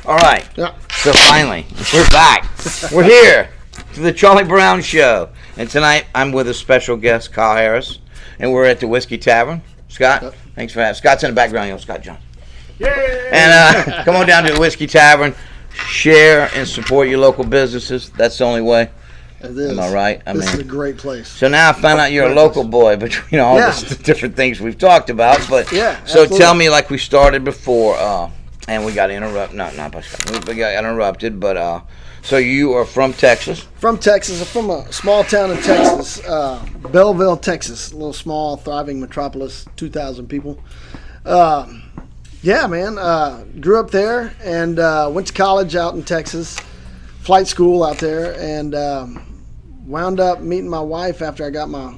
All right. Yeah. So finally, we're back. We're here to the Charlie Browne Show. And tonight, I'm with a special guest, Kyle Harris. And we're at the Whiskey Tavern. Scott, thanks for having Scott's in the background. Yo, Scott John. Yay! And come on down to the Whiskey Tavern. Share and support your local businesses. That's the only way. It is. Am I right? This is a great place. So now I found out you're a local boy between all the different things we've talked about. But so absolutely. Tell me, like we started before, and we got interrupted. Not by Scott. We got interrupted. But so you are from Texas? From Texas. I'm from a small town in Texas, Belleville, Texas. A little small, thriving metropolis, 2,000 people. Yeah, man. Grew up there and went to college out in Texas, flight school out there, and wound up meeting my wife after I got my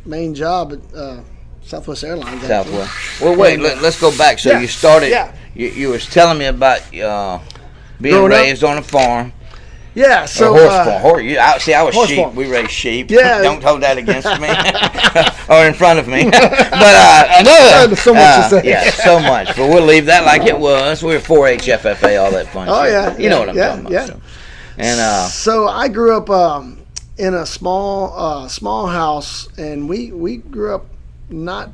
main job at Southwest Airlines. Southwest. Well, wait. Let's go back. So you started. Yeah. You was telling me about being Growing raised on a farm. Yeah, so horse farm. I was sheep. Farm. We raised sheep. Yeah. Don't hold that against me or in front of me. But so much to say. Yeah, so much. But we'll leave that like it was. We were 4-H, FFA, all that fun. Oh shit. yeah, you know what I'm talking about. Yeah. So. And so I grew up in a small house, and we grew up not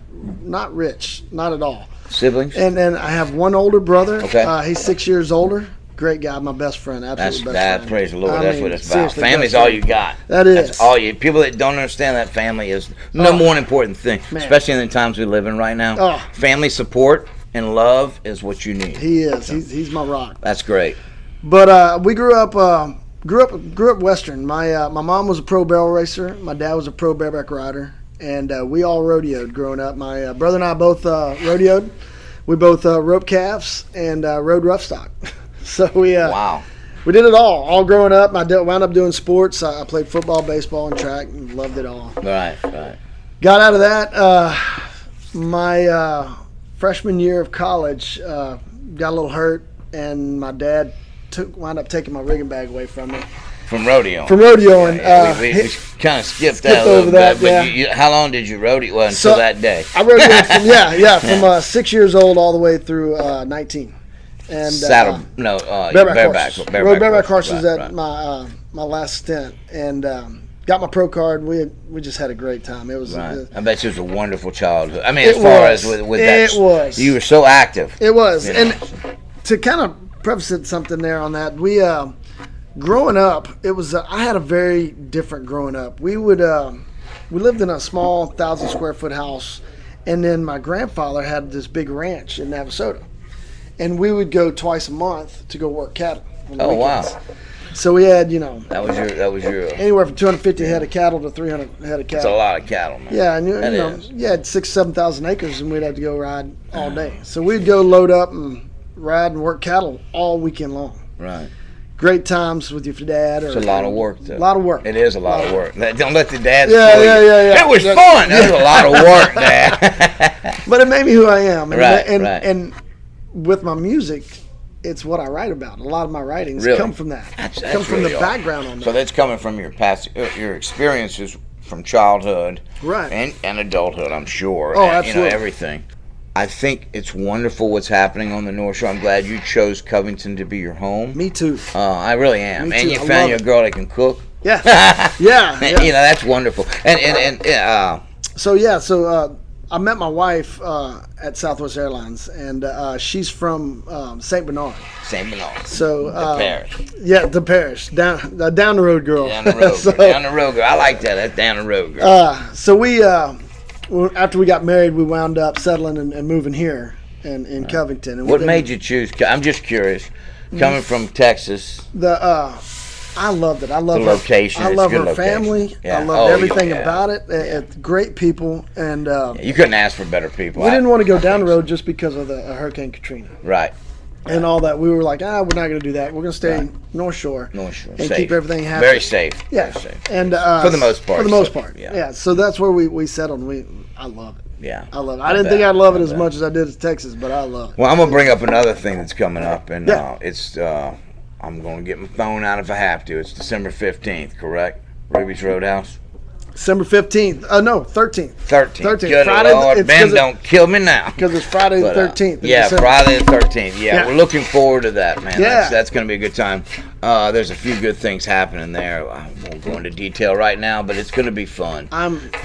rich, not at all. Siblings? And I have one older brother. Okay. He's 6 years older. Great guy, my best friend. Absolute best friend. Praise the Lord. That's what it's about. Seriously, Family's all you got. That is. That's all you. People that don't understand that family is the number one important thing, especially in the times we live in right now. Oh. Family support and love is what you need. He is. He's my rock. That's great. But we grew up Western. My mom was a pro barrel racer. My dad was a pro bareback rider, and we all rodeoed growing up. My brother and I both rodeoed. We both roped calves and rode rough stock. So we did it all growing up. I wound up doing sports. I played football, baseball, and track, and loved it all. Right. Got out of that. My freshman year of college, got a little hurt, and my dad wound up taking my rigging bag away from me. From rodeo. And we kind of skipped that a little bit. But how long did you rodeo until that day? I rodeoed from 6 years old all the way through 19. And bareback horses at my last stint, and got my pro card. We just had a great time. It was. Right. I bet it was a wonderful childhood. I mean, as far as with that, it was. You were so active. It was, and to kind of preface it something there on that, we growing up, it was. I had a very different growing up. We lived in a small 1,000 square foot house, and then my grandfather had this big ranch in Navasota. And we would go twice a month to go work cattle. Oh, wow. So we had, That was your. Anywhere from 250 head of cattle to 300 head of cattle. That's a lot of cattle, man. Yeah, and you had 6,000-7,000 acres, and we'd have to go ride all day. So we'd go load up and ride and work cattle all weekend long. Right. Great times with your dad. It's a lot of work, though. A lot of work. It is a lot of work. Don't let the dads Yeah. It was fun. That was a lot of work, Dad. But it made me who I am. And, right. And with my music, it's what I write about. A lot of my writings come from that. That's come from really the background on that. So that's coming from your past, your experiences from childhood, right, and adulthood, I'm sure. Oh, absolutely. Everything. I think it's wonderful what's happening on the North Shore. I'm glad you chose Covington to be your home. Me too. I really am. Me and too. You found you a girl that can cook. Yeah. Yeah. That's wonderful. So I met my wife at Southwest Airlines, and she's from St. Bernard. St. Bernard. So the parish. Yeah, the parish. Down the road girl. Down the road. Down the road girl. I like that. That's down the road girl. So we after we got married, we wound up settling and moving here in Covington. And what made you choose? I'm just curious. Coming from Texas. I loved it. I love the location. I love her location. family. Yeah. I loved everything about it. It's great people, and you couldn't ask for better people. We didn't want to go down the road just because of the Hurricane Katrina. Right. And all that. We were like, we're not going to do that. We're going to stay North Shore. And safe. Keep everything happy. Very safe. Yeah. Very safe. And for the most part. For the most part. Yeah. So that's where we settled. I love it. Yeah. I love it. I didn't think I'd love it as much as I did in Texas, but I love it. Well, I'm going to bring up another thing that's coming up, and it's I'm going to get my phone out if I have to. It's December 15th, correct? Ruby's Roadhouse? December 15th. No, 13th. 13th. Good Lord. Ben, don't kill me now. Because it's Friday the 13th. Yeah, Friday the 13th. Yeah, we're looking forward to that, man. Yeah. That's going to be a good time. There's a few good things happening there. I won't go into detail right now, but it's going to be fun.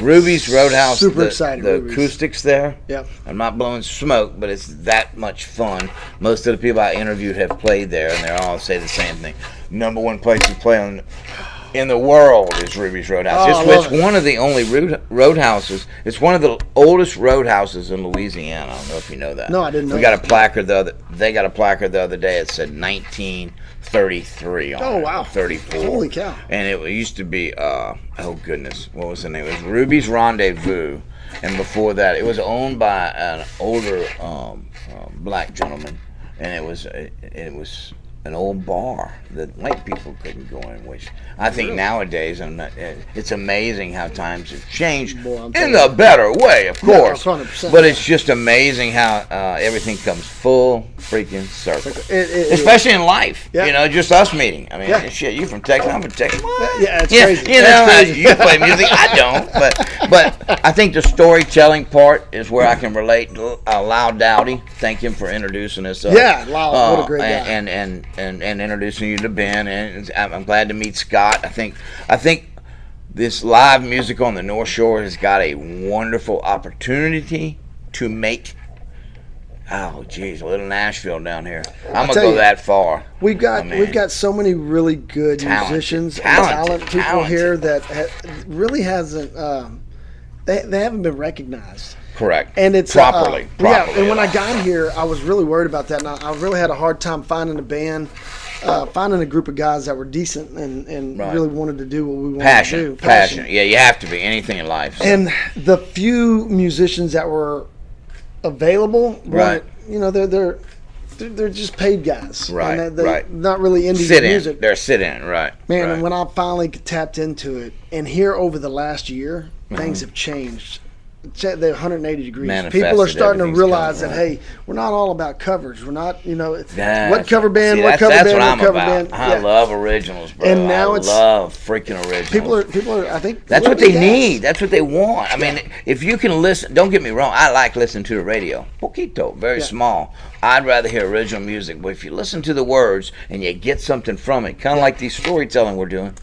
Ruby's Roadhouse. Super excited. The acoustics there. Yeah. I'm not blowing smoke, but it's that much fun. Most of the people I interviewed have played there, and they all say the same thing. Number one place to play on in the world is Ruby's Roadhouse. It's one of the only roadhouses. It's one of the oldest roadhouses in Louisiana. I don't know if you know that. No, I didn't know. They got a placard the other day. It said 1933 on it. Oh, wow. 34. Holy cow. And it used to be, oh goodness, what was the name? It was Ruby's Rendezvous. And before that, it was owned by an older black gentleman. And it was an old bar that white people couldn't go in, which I think nowadays, it's amazing how times have changed in the better way, of course. Yeah, 100%. But it's just amazing how everything comes full freaking circle. Especially in life. Yeah. You know, just us meeting. I mean, shit, you from Texas, I'm from Texas. What? Yeah, it's crazy. You know, you play music, I don't. But I think the storytelling part is where I can relate. Loud Dowdy, thank him for introducing us. Yeah, Loud, what a great guy. And introducing you to Ben, and I'm glad to meet Scott. I think this live music on the North Shore has got a wonderful opportunity to make a little Nashville down here. I'm gonna go that far. We've got so many really good musicians and talented people here that really hasn't they haven't been recognized. Correct. And it's properly. And when I got here, I was really worried about that. And I really had a hard time finding a band, finding a group of guys that were decent and really wanted to do what we wanted to do. Passion. Yeah, you have to be. Anything in life. So. And the few musicians that were available, they're just paid guys. Right. And they're not really indie music. They're sit-in, right. Man, right. And when I finally tapped into it, and here over the last year, things have changed. They're 180 degrees. People are starting to realize that, hey, we're not all about covers. We're not, what cover band, what cover band. I love originals, bro. And now I love freaking originals. People are, I think. That's what they need. That's what they want. I mean, if you can listen, don't get me wrong, I like listening to the radio. Poquito, very small. I'd rather hear original music, but if you listen to the words and you get something from it, kind of like these storytelling we're doing,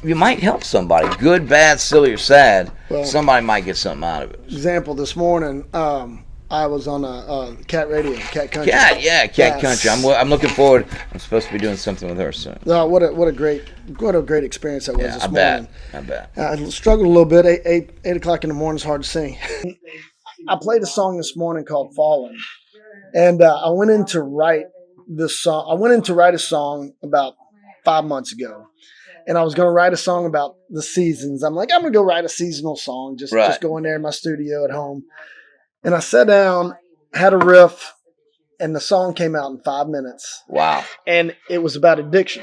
you might help somebody. Good, bad, silly, or sad. Well, somebody might get something out of it. Example, this morning, I was on a Cat Radio, Cat Country. Cat Country. I'm looking forward. I'm supposed to be doing something with her soon. What a great experience that was this morning. I bet. I struggled a little bit. 8 o'clock in the morning is hard to sing. I played a song this morning called "Fallen," and I went in to write this song. I went in to write a song about 5 months ago. And I was going to write a song about the seasons. I'm like, I'm going to go write a seasonal song. Just go in there in my studio at home. And I sat down, had a riff, and the song came out in 5 minutes. Wow. And it was about addiction.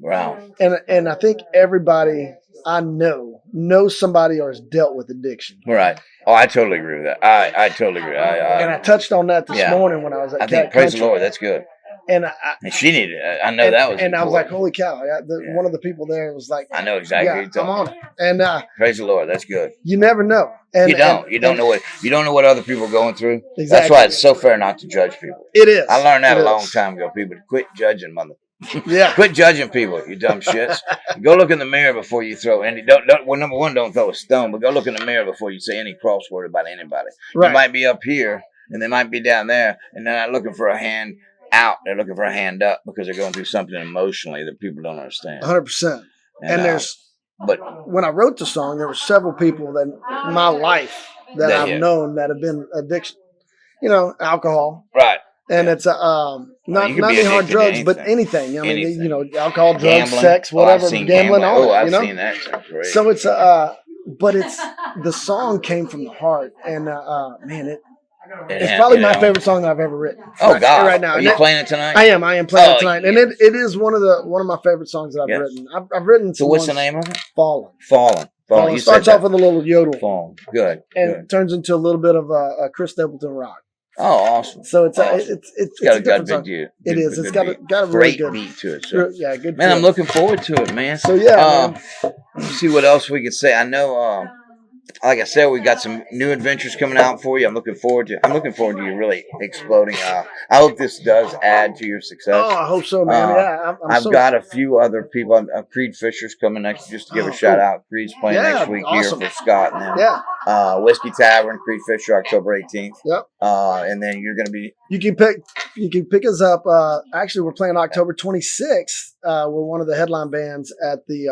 Wow. And I think everybody I know knows somebody or has dealt with addiction. Right. Oh, I totally agree with that. I totally agree. And I touched on that this morning when I was at Cat Country. Praise the Lord. That's good. And she needed it. I know that was. And I was like, "Holy cow!" One of the people there was like, "I know exactly." Yeah, I'm on it. And praise the Lord. That's good. You never know. And, you don't know what other people are going through. Exactly. That's why it's so fair not to judge people. It is. I learned that a long time ago. People, quit judging, mother. Yeah. Quit judging people, you dumb shits. Go look in the mirror before you throw any. Well, number one, don't throw a stone, but go look in the mirror before you say any cross word about anybody. Right. You might be up here, and they might be down there, and they're not looking for a hand out. They're looking for a hand up because they're going through something emotionally that people don't understand. 100%. But when I wrote the song, there were several people that in my life that I've known that have been addiction. Alcohol. Right. And it's not only hard drugs, but anything. I mean, alcohol, drugs, gambling, sex, whatever, gambling, all that. I've seen that. So it's but it's the song came from the heart, and it's probably my favorite song that I've ever written. Oh God! Right now, are you playing it tonight? I am playing it tonight, and it is one of my favorite songs that I've written. I've written. So what's the name of it? Fallen. You starts off with a little yodel. Fallen. Good. And it turns into a little bit of a Chris Stapleton rock. Oh, awesome. So it's Awesome. it's got a a different good song. beat. It is. It's got a really great good beat to it. So. Yeah, good. Man, feel. I'm looking forward to it, man. So yeah, man. Let's see what else we could say. I know, like I said, we got some new adventures coming out for you. I'm looking forward to you really exploding. I hope this does add to your success. Oh, I hope so, man. Yeah, I've got a few other people. Creed Fisher's coming next, just to give a shout out. Creed's playing next week here for Scott. And then, Whiskey Tavern, Creed Fisher, October 18th. Yep. And then you're going to be. You can pick us up. Actually, we're playing October 26th. We're one of the headline bands at the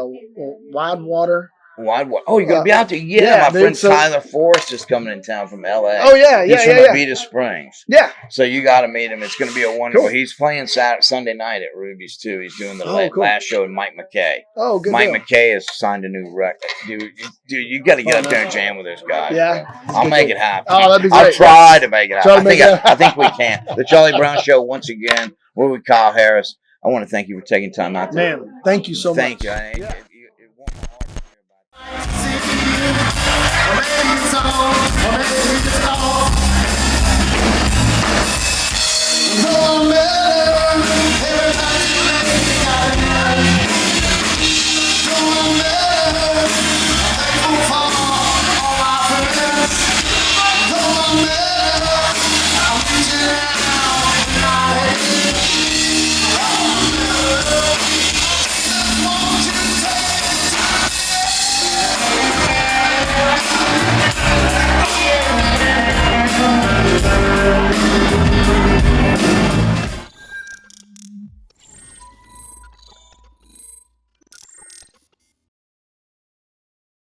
Wide Water. Oh, you're going to be out there? Yeah, my friend Tyler Forrest is coming in town from L.A. Oh, yeah. He's from Abita Springs. Yeah. So you got to meet him. It's going to be a wonderful. Cool. He's playing Sunday night at Ruby's, too. He's doing the last show with Mike McKay. Oh, good. Mike McKay has signed a new record. Dude, you got to get up there and jam with those guys. Yeah. I'll make it happen. Oh, that'd be great. I'll try to make it happen. I think we can. The Charlie Browne Show, once again, we're with Kyle Harris. I want to thank you for taking time out there. Man, thank you so much. Thank you. It warmed my heart to hear about you.